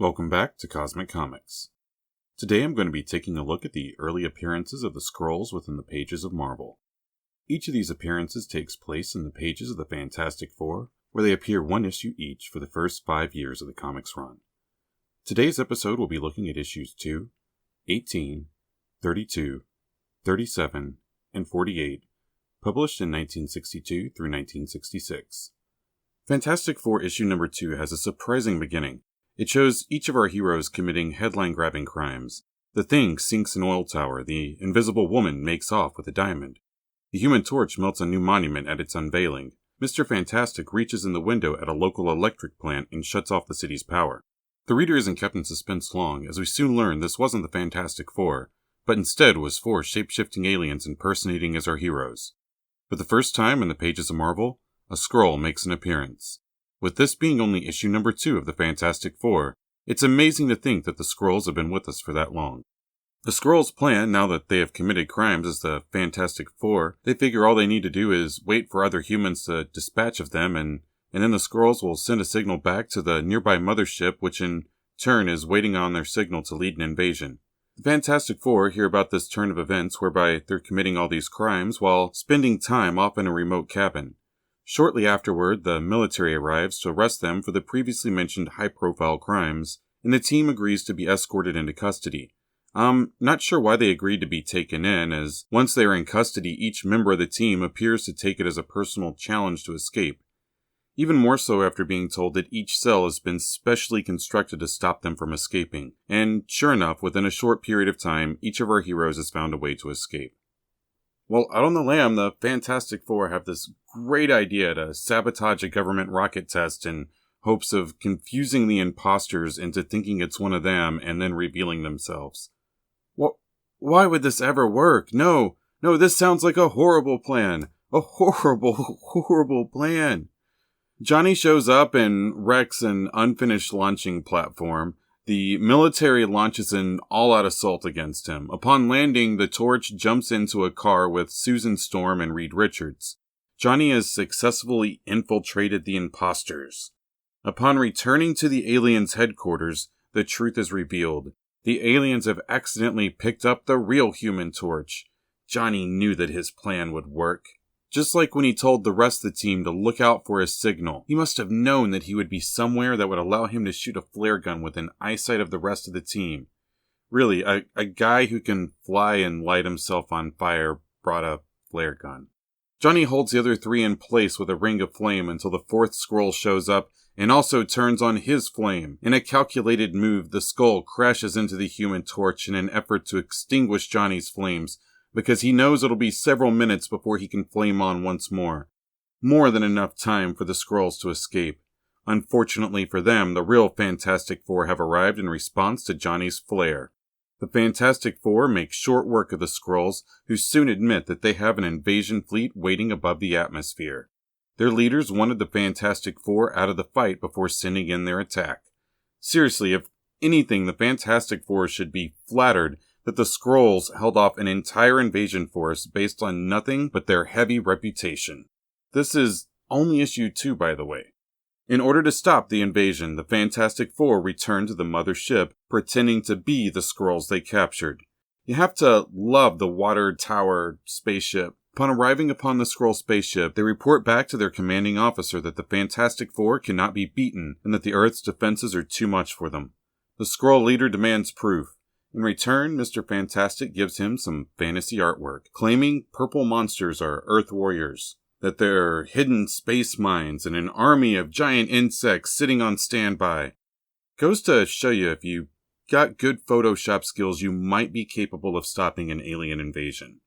Welcome back to Cosmic Comics. Today I'm going to be taking a look at the early appearances of the Skrulls within the pages of Marvel. Each of these appearances takes place in the pages of the Fantastic Four, where they appear one issue each for the first 5 years of the comics run. Today's episode will be looking at issues 2, 18, 32, 37, and 48, published in 1962 through 1966. Fantastic Four issue number 2 has a surprising beginning. It shows each of our heroes committing headline-grabbing crimes. The Thing sinks an oil tower, the Invisible Woman makes off with a diamond. The Human Torch melts a new monument at its unveiling. Mr. Fantastic reaches in the window at a local electric plant and shuts off the city's power. The reader isn't kept in suspense long, as we soon learn this wasn't the Fantastic Four, but instead was 4 shape-shifting aliens impersonating as our heroes. For the first time in the pages of Marvel, a Skrull makes an appearance. With this being only issue number 2 of the Fantastic Four, it's amazing to think that the Skrulls have been with us for that long. The Skrulls' plan, now that they have committed crimes as the Fantastic Four, they figure all they need to do is wait for other humans to dispatch of them, and then the Skrulls will send a signal back to the nearby mothership, which in turn is waiting on their signal to lead an invasion. The Fantastic Four hear about this turn of events whereby they're committing all these crimes while spending time off in a remote cabin. Shortly afterward, the military arrives to arrest them for the previously mentioned high-profile crimes, and the team agrees to be escorted into custody. I'm not sure why they agreed to be taken in, as once they are in custody, each member of the team appears to take it as a personal challenge to escape. Even more so after being told that each cell has been specially constructed to stop them from escaping. And sure enough, within a short period of time, each of our heroes has found a way to escape. Well, out on the lam, the Fantastic Four have this great idea to sabotage a government rocket test in hopes of confusing the imposters into thinking it's one of them and then revealing themselves. Why would this ever work? No, this sounds like a horrible plan. A horrible, horrible plan. Johnny shows up and wrecks an unfinished launching platform. The military launches an all-out assault against him. Upon landing, the Torch jumps into a car with Susan Storm and Reed Richards. Johnny has successfully infiltrated the imposters. Upon returning to the aliens' headquarters, the truth is revealed. The aliens have accidentally picked up the real Human Torch. Johnny knew that his plan would work. Just like when he told the rest of the team to look out for his signal, he must have known that he would be somewhere that would allow him to shoot a flare gun within eyesight of the rest of the team. Really, a guy who can fly and light himself on fire brought a flare gun. Johnny holds the other 3 in place with a ring of flame until the 4th Skrull shows up and also turns on his flame. In a calculated move, the Skull crashes into the Human Torch in an effort to extinguish Johnny's flames, because he knows it'll be several minutes before he can flame on once more. More than enough time for the Skrulls to escape. Unfortunately for them, the real Fantastic Four have arrived in response to Johnny's flare. The Fantastic Four make short work of the Skrulls, who soon admit that they have an invasion fleet waiting above the atmosphere. Their leaders wanted the Fantastic Four out of the fight before sending in their attack. Seriously, if anything, the Fantastic Four should be flattered that the Skrulls held off an entire invasion force based on nothing but their heavy reputation. This is only issue 2, by the way. In order to stop the invasion, the Fantastic Four return to the mothership, pretending to be the Skrulls they captured. You have to love the water tower spaceship. Upon arriving upon the Skrull spaceship, they report back to their commanding officer that the Fantastic Four cannot be beaten, and that the Earth's defenses are too much for them. The Skrull leader demands proof. In return, Mr. Fantastic gives him some fantasy artwork, claiming purple monsters are Earth warriors, that they're hidden space mines and an army of giant insects sitting on standby. Goes to show you if you got good Photoshop skills, you might be capable of stopping an alien invasion.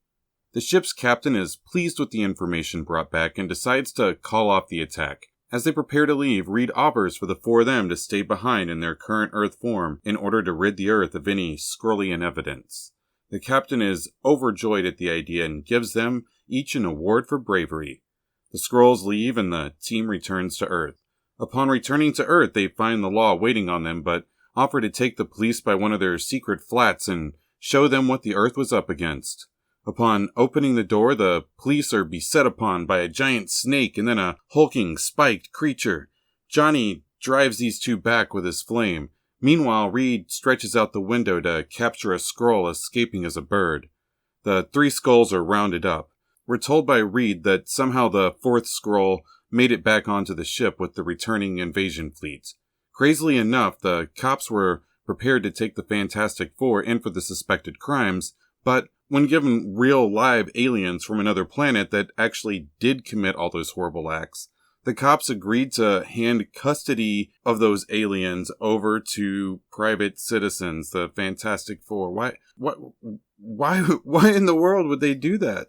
The ship's captain is pleased with the information brought back and decides to call off the attack. As they prepare to leave, Reed offers for the 4 of them to stay behind in their current Earth form in order to rid the Earth of any Skrullian evidence. The captain is overjoyed at the idea and gives them each an award for bravery. The Skrulls leave and the team returns to Earth. Upon returning to Earth, they find the law waiting on them, but offer to take the police by one of their secret flats and show them what the Earth was up against. Upon opening the door, the police are beset upon by a giant snake and then a hulking, spiked creature. Johnny drives these 2 back with his flame, Meanwhile, Reed stretches out the window to capture a Skrull escaping as a bird. The 3 Skrulls are rounded up. We're told by Reed that somehow the 4th Skrull made it back onto the ship with the returning invasion fleet. Crazily enough, the cops were prepared to take the Fantastic Four in for the suspected crimes, but when given real live aliens from another planet that actually did commit all those horrible acts, the cops agreed to hand custody of those aliens over to private citizens, the Fantastic Four. Why in the world would they do that?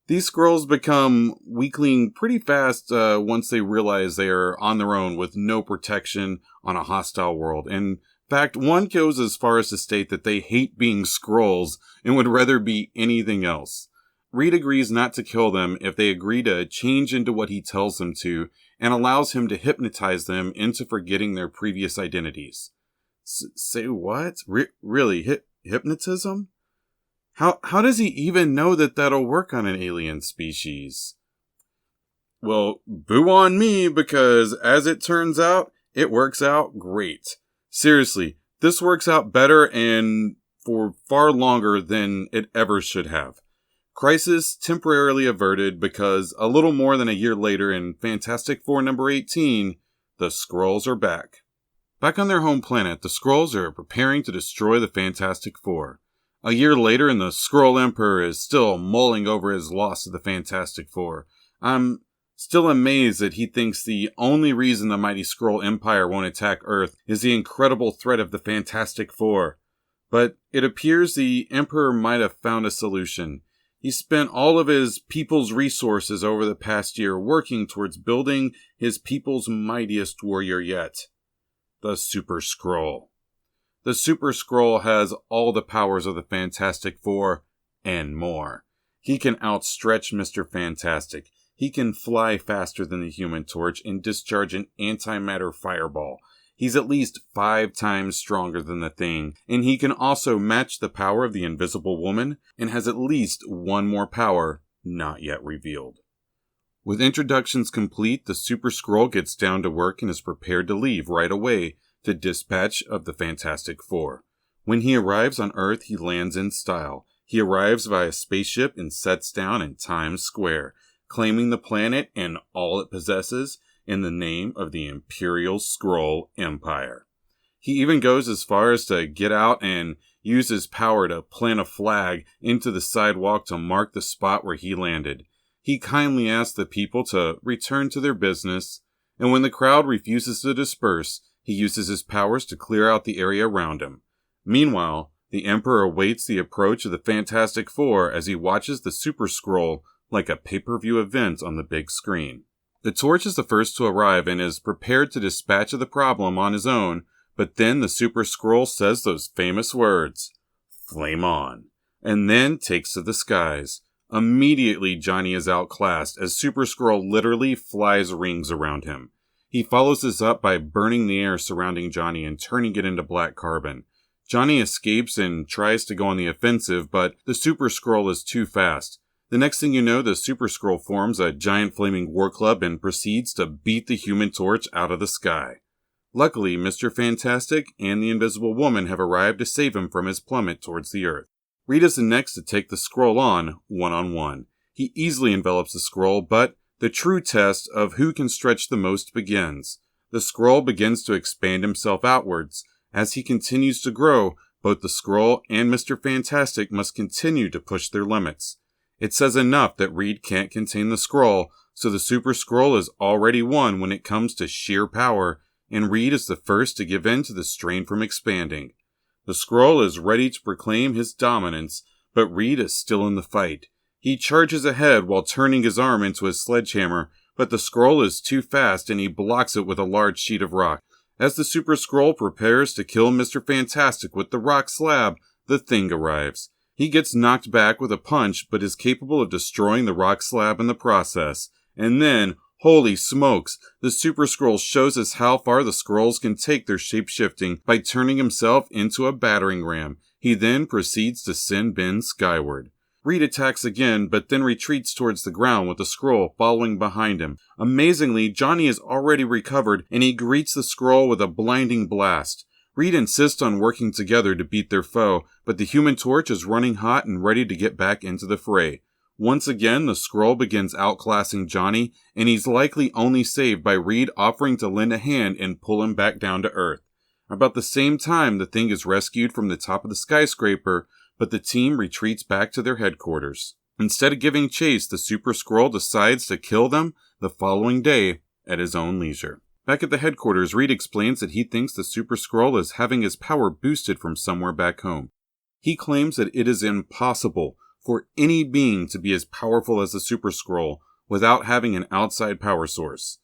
These Skrulls become weakling pretty fast once they realize they are on their own with no protection on a hostile world. In fact, one goes as far as to state that they hate being Skrulls and would rather be anything else. Reed agrees not to kill them if they agree to change into what he tells them to, and allows him to hypnotize them into forgetting their previous identities. Say what? Really? Hypnotism? How does he even know that that'll work on an alien species? Well, boo on me, because as it turns out, it works out great. Seriously, this works out better and for far longer than it ever should have. Crisis temporarily averted because a little more than a year later in Fantastic Four number 18, the Skrulls are back. Back on their home planet, the Skrulls are preparing to destroy the Fantastic Four. A year later, and the Skrull Emperor is still mulling over his loss to the Fantastic Four. I'm still amazed that he thinks the only reason the mighty Skrull Empire won't attack Earth is the incredible threat of the Fantastic Four. But it appears the Emperor might have found a solution. He spent all of his people's resources over the past year working towards building his people's mightiest warrior yet, the Super-Skrull. The Super-Skrull has all the powers of the Fantastic Four and more. He can outstretch Mr. Fantastic. He can fly faster than the Human Torch and discharge an antimatter fireball. He's at least 5 times stronger than the Thing, and he can also match the power of the Invisible Woman, and has at least one more power not yet revealed. With introductions complete, the Super-Skrull gets down to work and is prepared to leave right away to dispatch of the Fantastic Four. When he arrives on Earth, he lands in style. He arrives via spaceship and sets down in Times Square, claiming the planet and all it possesses in the name of the Imperial Skrull Empire. He even goes as far as to get out and use his power to plant a flag into the sidewalk to mark the spot where he landed. He kindly asks the people to return to their business, and when the crowd refuses to disperse, he uses his powers to clear out the area around him. Meanwhile, the Emperor awaits the approach of the Fantastic Four as he watches the Super-Skrull like a pay-per-view event on the big screen. The Torch is the first to arrive and is prepared to dispatch of the problem on his own, but then the Super-Skrull says those famous words, "Flame on," and then takes to the skies. Immediately, Johnny is outclassed as Super-Skrull literally flies rings around him. He follows this up by burning the air surrounding Johnny and turning it into black carbon. Johnny escapes and tries to go on the offensive, but the Super-Skrull is too fast. The next thing you know, the Super-Skrull forms a giant flaming war club and proceeds to beat the Human Torch out of the sky. Luckily, Mr. Fantastic and the Invisible Woman have arrived to save him from his plummet towards the Earth. Reed is the next to take the Skrull on, one-on-one. He easily envelops the Skrull, but the true test of who can stretch the most begins. The Skrull begins to expand himself outwards. As he continues to grow, both the Skrull and Mr. Fantastic must continue to push their limits. It says enough that Reed can't contain the Skrull, so the Super-Skrull is already won when it comes to sheer power, and Reed is the first to give in to the strain from expanding. The Skrull is ready to proclaim his dominance, but Reed is still in the fight. He charges ahead while turning his arm into a sledgehammer, but the Skrull is too fast and he blocks it with a large sheet of rock. As the Super-Skrull prepares to kill Mr. Fantastic with the rock slab, the Thing arrives. He gets knocked back with a punch, but is capable of destroying the rock slab in the process. And then, holy smokes, the Super-Skrull shows us how far the Skrulls can take their shape-shifting by turning himself into a battering ram. He then proceeds to send Ben skyward. Reed attacks again, but then retreats towards the ground with the Skrull following behind him. Amazingly, Johnny is already recovered, and he greets the Skrull with a blinding blast. Reed insists on working together to beat their foe, but the Human Torch is running hot and ready to get back into the fray. Once again, the Skrull begins outclassing Johnny, and he's likely only saved by Reed offering to lend a hand and pull him back down to Earth. About the same time, the Thing is rescued from the top of the skyscraper, but the team retreats back to their headquarters. Instead of giving chase, the Super-Skrull decides to kill them the following day at his own leisure. Back at the headquarters, Reed explains that he thinks the Super-Skrull is having his power boosted from somewhere back home. He claims that it is impossible for any being to be as powerful as the Super-Skrull without having an outside power source.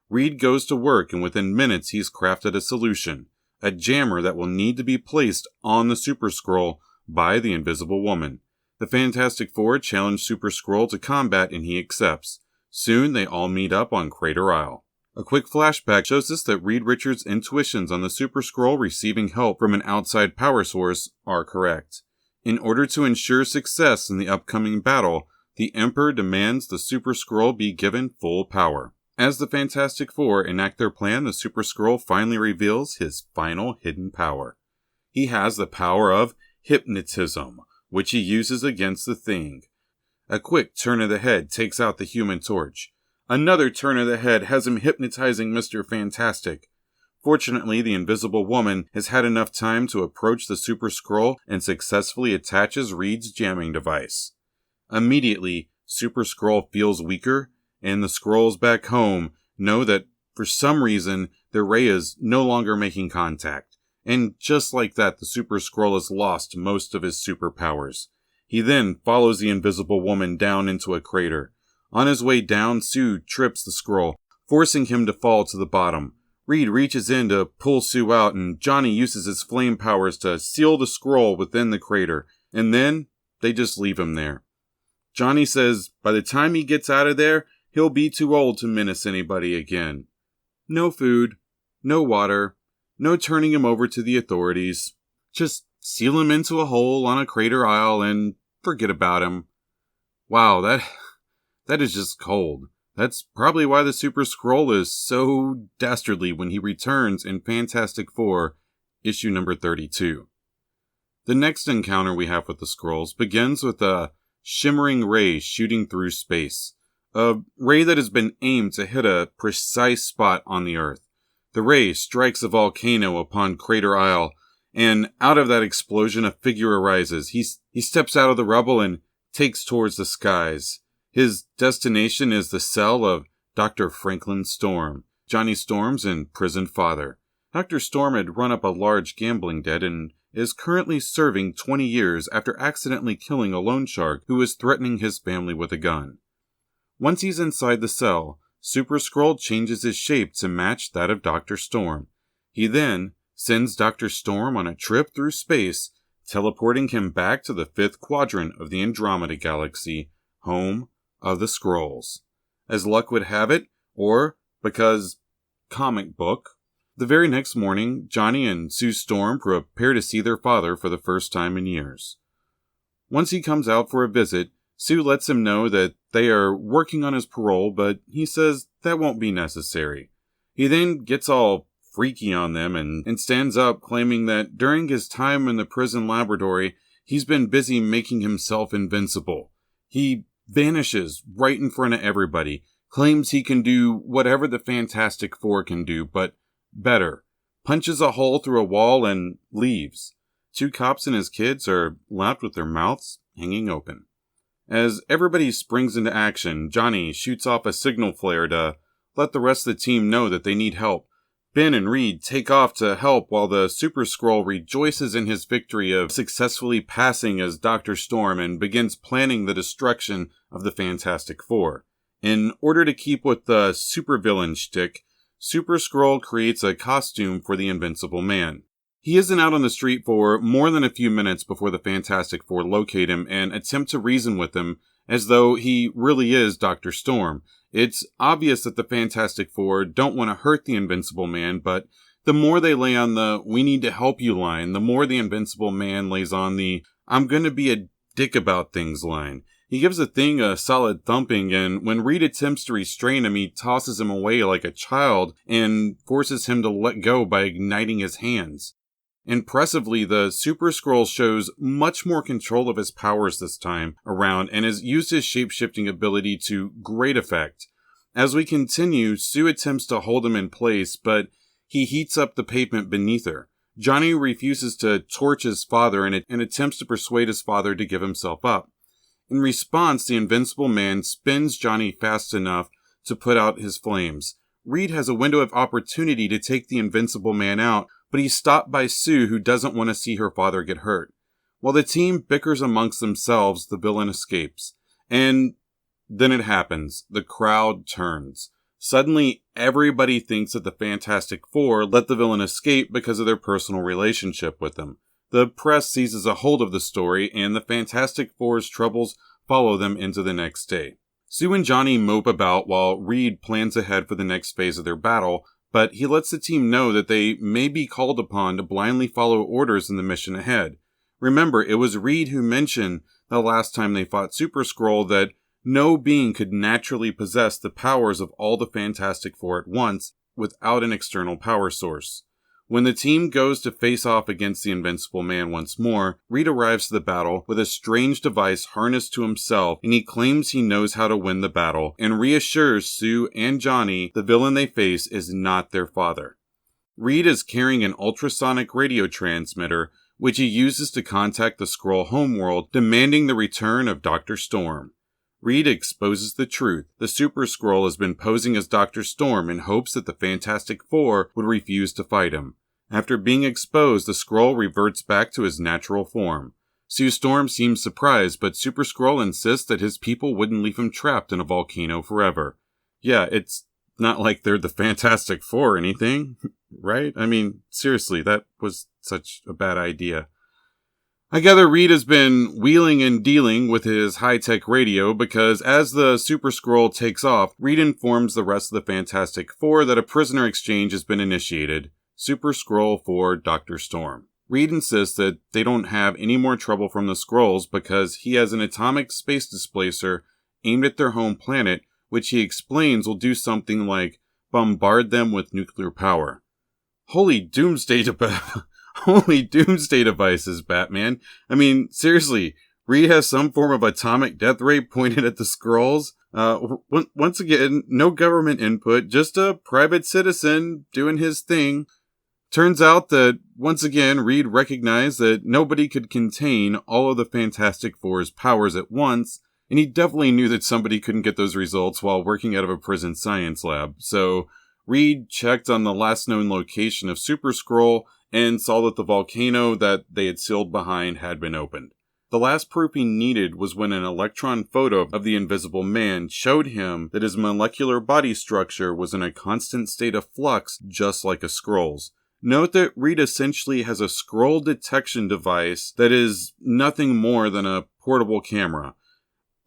Reed goes to work, and within minutes he's crafted a solution, a jammer that will need to be placed on the Super-Skrull by the Invisible Woman. The Fantastic Four challenge Super-Skrull to combat, and he accepts. Soon they all meet up on Crater Isle. A quick flashback shows us that Reed Richards' intuitions on the Super-Skrull receiving help from an outside power source are correct. In order to ensure success in the upcoming battle, the Emperor demands the Super-Skrull be given full power. As the Fantastic Four enact their plan, the Super-Skrull finally reveals his final hidden power. He has the power of hypnotism, which he uses against the Thing. A quick turn of the head takes out the Human Torch. Another turn of the head has him hypnotizing Mr. Fantastic. Fortunately, the Invisible Woman has had enough time to approach the Super-Skrull and successfully attaches Reed's jamming device. Immediately, Super-Skrull feels weaker, and the Skrulls back home know that, for some reason, their ray is no longer making contact. And just like that, the Super-Skrull has lost most of his superpowers. He then follows the Invisible Woman down into a crater. On his way down, Sue trips the Skrull, forcing him to fall to the bottom. Reed reaches in to pull Sue out, and Johnny uses his flame powers to seal the Skrull within the crater, and then they just leave him there. Johnny says by the time he gets out of there, he'll be too old to menace anybody again. No food, no water, no turning him over to the authorities. Just seal him into a hole on a Crater Isle and forget about him. Wow, that is just cold. That's probably why the Super-Skrull is so dastardly when he returns in Fantastic Four, issue number 32. The next encounter we have with the Skrulls begins with a shimmering ray shooting through space. A ray that has been aimed to hit a precise spot on the Earth. The ray strikes a volcano upon Crater Isle, and out of that explosion a figure arises. He steps out of the rubble and takes towards the skies. His destination is the cell of Dr. Franklin Storm, Johnny Storm's imprisoned father. Dr. Storm had run up a large gambling debt and is currently serving 20 years after accidentally killing a loan shark who was threatening his family with a gun. Once he's inside the cell, Super-Skrull changes his shape to match that of Dr. Storm. He then sends Dr. Storm on a trip through space, teleporting him back to the 5th quadrant of the Andromeda Galaxy, home of the Skrulls. As luck would have it, or because comic book, the very next morning, Johnny and Sue Storm prepare to see their father for the first time in years. Once he comes out for a visit, Sue lets him know that they are working on his parole, but he says that won't be necessary. He then gets all freaky on them and stands up, claiming that during his time in the prison laboratory, he's been busy making himself invincible. He vanishes right in front of everybody, claims he can do whatever the Fantastic Four can do, but better, punches a hole through a wall and leaves. 2 cops and his kids are left with their mouths hanging open. As everybody springs into action, Johnny shoots off a signal flare to let the rest of the team know that they need help. Ben and Reed take off to help while the Super-Skrull rejoices in his victory of successfully passing as Dr. Storm and begins planning the destruction of the Fantastic Four. In order to keep with the supervillain shtick, Super-Skrull creates a costume for the Invincible Man. He isn't out on the street for more than a few minutes before the Fantastic Four locate him and attempt to reason with him as though he really is Dr. Storm. It's obvious that the Fantastic Four don't want to hurt the Invincible Man, but the more they lay on the "we need to help you" line, the more the Invincible Man lays on the "I'm gonna be a dick about things" line. He gives the Thing a solid thumping, and when Reed attempts to restrain him, he tosses him away like a child and forces him to let go by igniting his hands. Impressively, the Super-Skrull shows much more control of his powers this time around and has used his shape-shifting ability to great effect. As we continue, Sue attempts to hold him in place, but he heats up the pavement beneath her. Johnny refuses to torch his father and attempts to persuade his father to give himself up. In response, the Invincible Man spins Johnny fast enough to put out his flames. Reed has a window of opportunity to take the Invincible Man out, but he's stopped by Sue, who doesn't want to see her father get hurt. While the team bickers amongst themselves, the villain escapes. And then it happens. The crowd turns. Suddenly, everybody thinks that the Fantastic Four let the villain escape because of their personal relationship with him. The press seizes a hold of the story, and the Fantastic Four's troubles follow them into the next day. Sue and Johnny mope about while Reed plans ahead for the next phase of their battle, but he lets the team know that they may be called upon to blindly follow orders in the mission ahead. Remember, it was Reed who mentioned the last time they fought Super-Skrull that no being could naturally possess the powers of all the Fantastic Four at once without an external power source. When the team goes to face off against the Invincible Man once more, Reed arrives to the battle with a strange device harnessed to himself, and he claims he knows how to win the battle, and reassures Sue and Johnny the villain they face is not their father. Reed is carrying an ultrasonic radio transmitter, which he uses to contact the Skrull homeworld, demanding the return of Dr. Storm. Reed exposes the truth. The Super-Skrull has been posing as Dr. Storm in hopes that the Fantastic Four would refuse to fight him. After being exposed, the Skrull reverts back to his natural form. Sue Storm seems surprised, but Super-Skrull insists that his people wouldn't leave him trapped in a volcano forever. Yeah, it's not like they're the Fantastic Four or anything, right? I mean, seriously, that was such a bad idea. I gather Reed has been wheeling and dealing with his high-tech radio because as the Super-Skrull takes off, Reed informs the rest of the Fantastic Four that a prisoner exchange has been initiated. Super-Skrull for Dr. Storm. Reed insists that they don't have any more trouble from the Skrulls because he has an atomic space displacer aimed at their home planet, which he explains will do something like bombard them with nuclear power. Holy doomsday devices, Batman. I mean, seriously, Reed has some form of atomic death ray pointed at the Skrulls. Once again, no government input, just a private citizen doing his thing. Turns out that, once again, Reed recognized that nobody could contain all of the Fantastic Four's powers at once, and he definitely knew that somebody couldn't get those results while working out of a prison science lab. So, Reed checked on the last known location of Super-Skrull and saw that the volcano that they had sealed behind had been opened. The last proof he needed was when an electron photo of the Invisible Man showed him that his molecular body structure was in a constant state of flux just like a Skrull's. Note that Reed essentially has a Skrull detection device that is nothing more than a portable camera.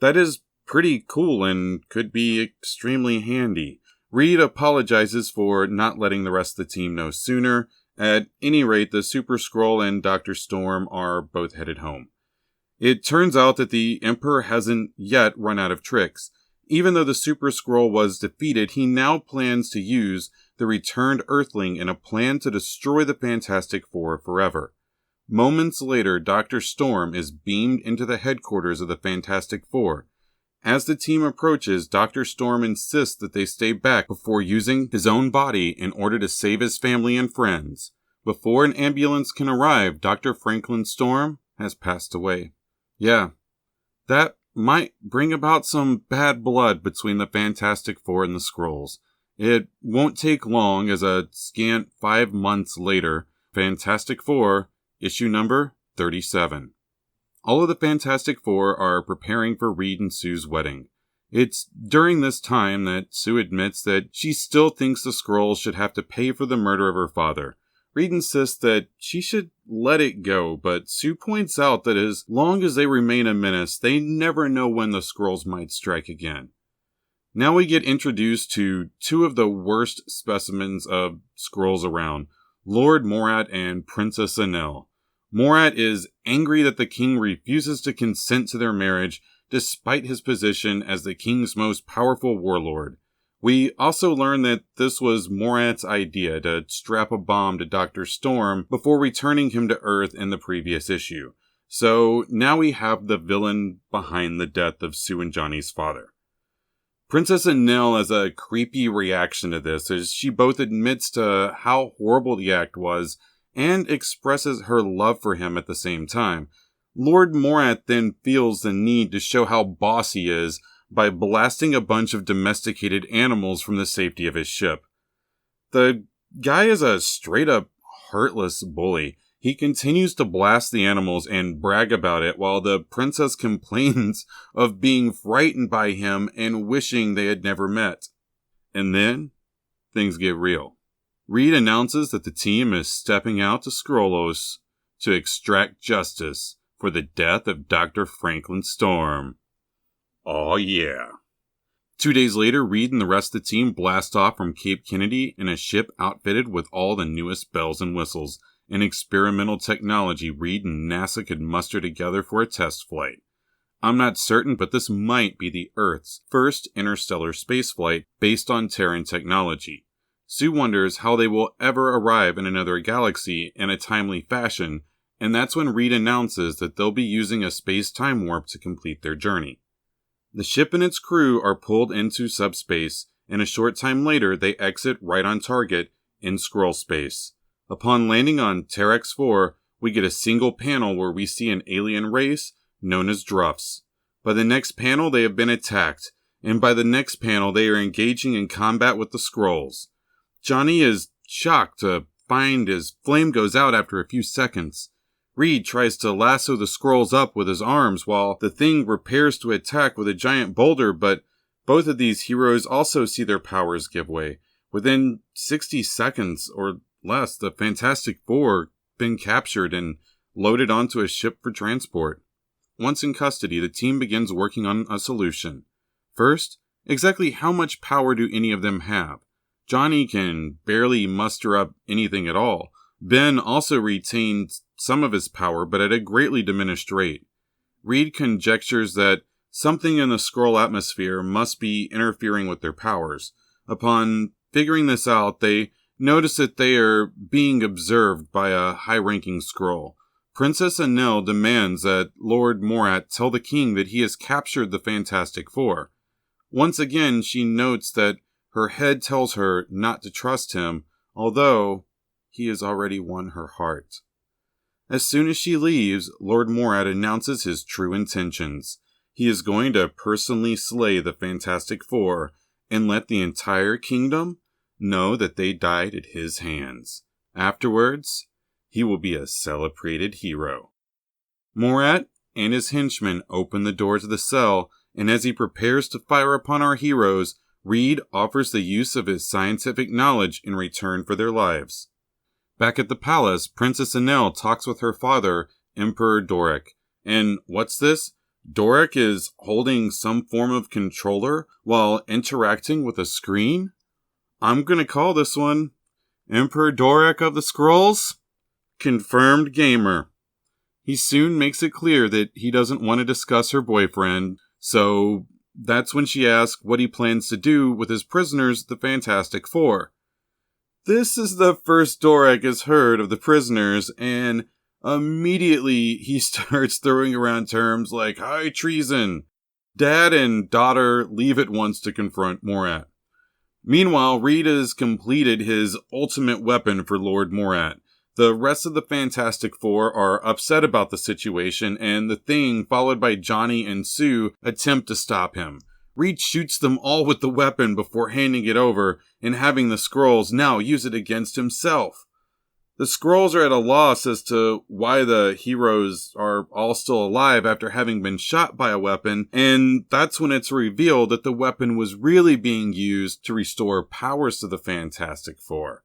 That is pretty cool and could be extremely handy. Reed apologizes for not letting the rest of the team know sooner. At any rate, the Super-Skrull and Dr. Storm are both headed home. It turns out that the Emperor hasn't yet run out of tricks. Even though the Super-Skrull was defeated, he now plans to use the returned Earthling in a plan to destroy the Fantastic Four forever. Moments later, Dr. Storm is beamed into the headquarters of the Fantastic Four. As the team approaches, Dr. Storm insists that they stay back before using his own body in order to save his family and friends. Before an ambulance can arrive, Dr. Franklin Storm has passed away. Yeah, that might bring about some bad blood between the Fantastic Four and the Skrulls. It won't take long as a scant 5 months later, Fantastic Four, issue number 37. All of the Fantastic Four are preparing for Reed and Sue's wedding. It's during this time that Sue admits that she still thinks the Skrulls should have to pay for the murder of her father. Reed insists that she should let it go, but Sue points out that as long as they remain a menace, they never know when the Skrulls might strike again. Now we get introduced to two of the worst specimens of Skrulls around, Lord Morat and Princess Anelle. Morat is angry that the king refuses to consent to their marriage despite his position as the king's most powerful warlord. We also learn that this was Morat's idea to strap a bomb to Dr. Storm before returning him to Earth in the previous issue. So now we have the villain behind the death of Sue and Johnny's father. Princess Anelle has a creepy reaction to this as she both admits to how horrible the act was and expresses her love for him at the same time. Lord Morat then feels the need to show how boss he is by blasting a bunch of domesticated animals from the safety of his ship. The guy is a straight-up heartless bully. He continues to blast the animals and brag about it while the princess complains of being frightened by him and wishing they had never met. And then, things get real. Reed announces that the team is stepping out to Skrulls to extract justice for the death of Dr. Franklin Storm. Aw yeah. 2 days later, Reed and the rest of the team blast off from Cape Kennedy in a ship outfitted with all the newest bells and whistles and experimental technology Reed and NASA could muster together for a test flight. I'm not certain, but this might be the Earth's first interstellar spaceflight based on Terran technology. Sue wonders how they will ever arrive in another galaxy in a timely fashion, and that's when Reed announces that they'll be using a space-time warp to complete their journey. The ship and its crew are pulled into subspace, and a short time later they exit right on target in Skrull space. Upon landing on Terex 4, we get a single panel where we see an alien race known as Druffs. By the next panel they have been attacked, and by the next panel they are engaging in combat with the Skrulls. Johnny is shocked to find his flame goes out after a few seconds. Reed tries to lasso the Skrulls up with his arms while the thing prepares to attack with a giant boulder, but both of these heroes also see their powers give way. Within 60 seconds or less, the Fantastic Four been captured and loaded onto a ship for transport. Once in custody, the team begins working on a solution. First, exactly how much power do any of them have? Johnny can barely muster up anything at all. Ben also retains some of his power, but at a greatly diminished rate. Reed conjectures that something in the Skrull atmosphere must be interfering with their powers. Upon figuring this out, they notice that they are being observed by a high-ranking Skrull. Princess Anelle demands that Lord Morat tell the king that he has captured the Fantastic Four. Once again, she notes that her head tells her not to trust him, although he has already won her heart. As soon as she leaves, Lord Morat announces his true intentions. He is going to personally slay the Fantastic Four and let the entire kingdom know that they died at his hands. Afterwards, he will be a celebrated hero. Morat and his henchmen open the door to the cell, and as he prepares to fire upon our heroes, Reed offers the use of his scientific knowledge in return for their lives. Back at the palace, Princess Anelle talks with her father, Emperor Doric. And what's this? Doric is holding some form of controller while interacting with a screen? I'm gonna call this one Emperor Doric of the Skrulls? Confirmed gamer. He soon makes it clear that he doesn't want to discuss her boyfriend, so that's when she asks what he plans to do with his prisoners, the Fantastic Four. This is the first Doric has heard of the prisoners, and immediately he starts throwing around terms like high treason. Dad and daughter leave at once to confront Morat. Meanwhile, Reed has completed his ultimate weapon for Lord Morat. The rest of the Fantastic Four are upset about the situation, and the Thing, followed by Johnny and Sue, attempt to stop him. Reed shoots them all with the weapon before handing it over and having the Skrulls now use it against himself. The Skrulls are at a loss as to why the heroes are all still alive after having been shot by a weapon, and that's when it's revealed that the weapon was really being used to restore powers to the Fantastic Four.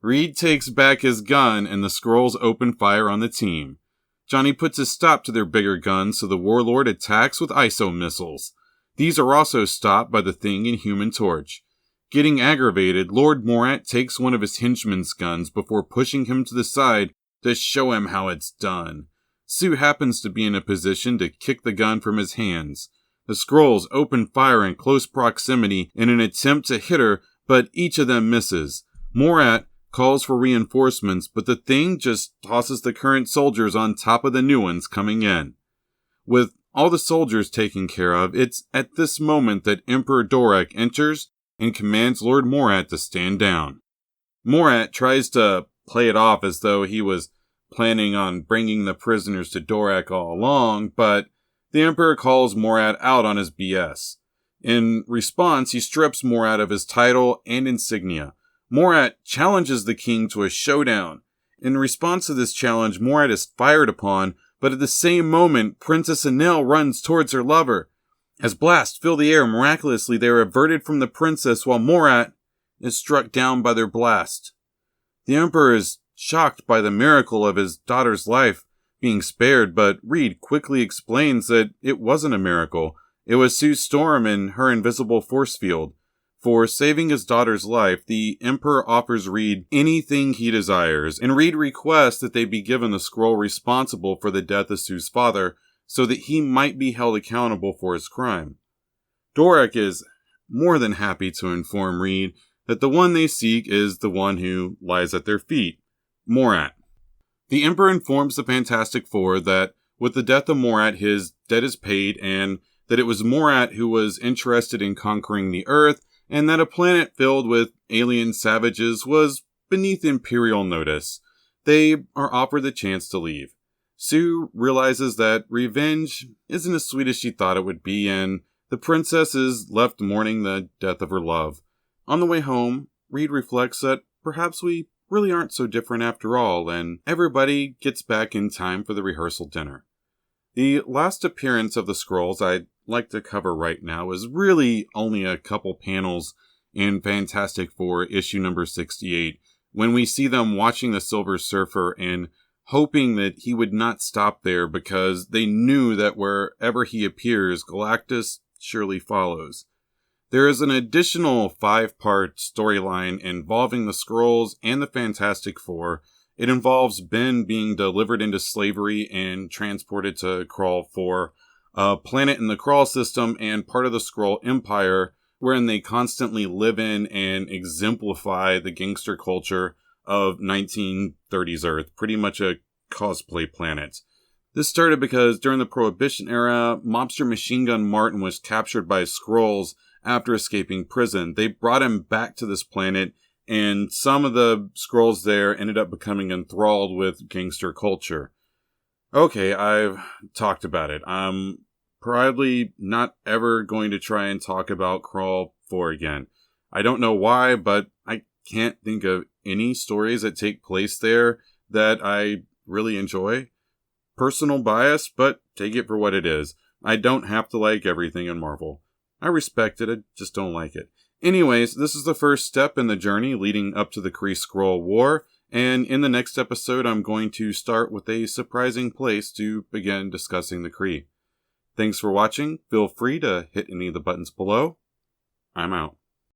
Reed takes back his gun and the Skrulls open fire on the team. Johnny puts a stop to their bigger guns, so the Warlord attacks with ISO missiles. These are also stopped by the Thing and Human Torch. Getting aggravated, Lord Morat takes one of his henchman's guns before pushing him to the side to show him how it's done. Sue happens to be in a position to kick the gun from his hands. The Skrulls open fire in close proximity in an attempt to hit her, but each of them misses. Morat calls for reinforcements, but the thing just tosses the current soldiers on top of the new ones coming in. With all the soldiers taken care of, it's at this moment that Emperor Doric enters and commands Lord Morat to stand down. Morat tries to play it off as though he was planning on bringing the prisoners to Doric all along, but the Emperor calls Morat out on his BS. In response, he strips Morat of his title and insignia. Morat challenges the king to a showdown. In response to this challenge, Morat is fired upon, but at the same moment, Princess Anelle runs towards her lover. As blasts fill the air, miraculously they are averted from the princess while Morat is struck down by their blast. The Emperor is shocked by the miracle of his daughter's life being spared, but Reed quickly explains that it wasn't a miracle. It was Sue Storm and her invisible force field. For saving his daughter's life, the Emperor offers Reed anything he desires, and Reed requests that they be given the Skrull responsible for the death of Sue's father, so that he might be held accountable for his crime. Doric is more than happy to inform Reed that the one they seek is the one who lies at their feet, Morat. The Emperor informs the Fantastic Four that with the death of Morat, his debt is paid, and that it was Morat who was interested in conquering the Earth, and that a planet filled with alien savages was beneath imperial notice. They are offered the chance to leave. Sue realizes that revenge isn't as sweet as she thought it would be, and the princess is left mourning the death of her love. On the way home, Reed reflects that perhaps we really aren't so different after all, and everybody gets back in time for the rehearsal dinner. The last appearance of the Skrulls I'd like to cover right now is really only a couple panels in Fantastic Four issue number 68, when we see them watching the Silver Surfer and hoping that he would not stop there because they knew that wherever he appears, Galactus surely follows. There is an additional 5-part storyline involving the Skrulls and the Fantastic Four. It involves Ben being delivered into slavery and transported to Skrull 4, a planet in the Skrull system and part of the Skrull Empire, wherein they constantly live in and exemplify the gangster culture of 1930s Earth, pretty much a cosplay planet. This started because during the Prohibition era, mobster Machine Gun Martin was captured by Skrulls after escaping prison. They brought him back to this planet, and some of the Skrulls there ended up becoming enthralled with gangster culture. Okay, I've talked about it. I'm probably not ever going to try and talk about Skrull 4 again. I don't know why, but I can't think of any stories that take place there that I really enjoy. Personal bias, but take it for what it is. I don't have to like everything in Marvel. I respect it, I just don't like it. Anyways, this is the first step in the journey leading up to the Kree-Skrull War, and in the next episode I'm going to start with a surprising place to begin discussing the Kree. Thanks for watching. Feel free to hit any of the buttons below. I'm out.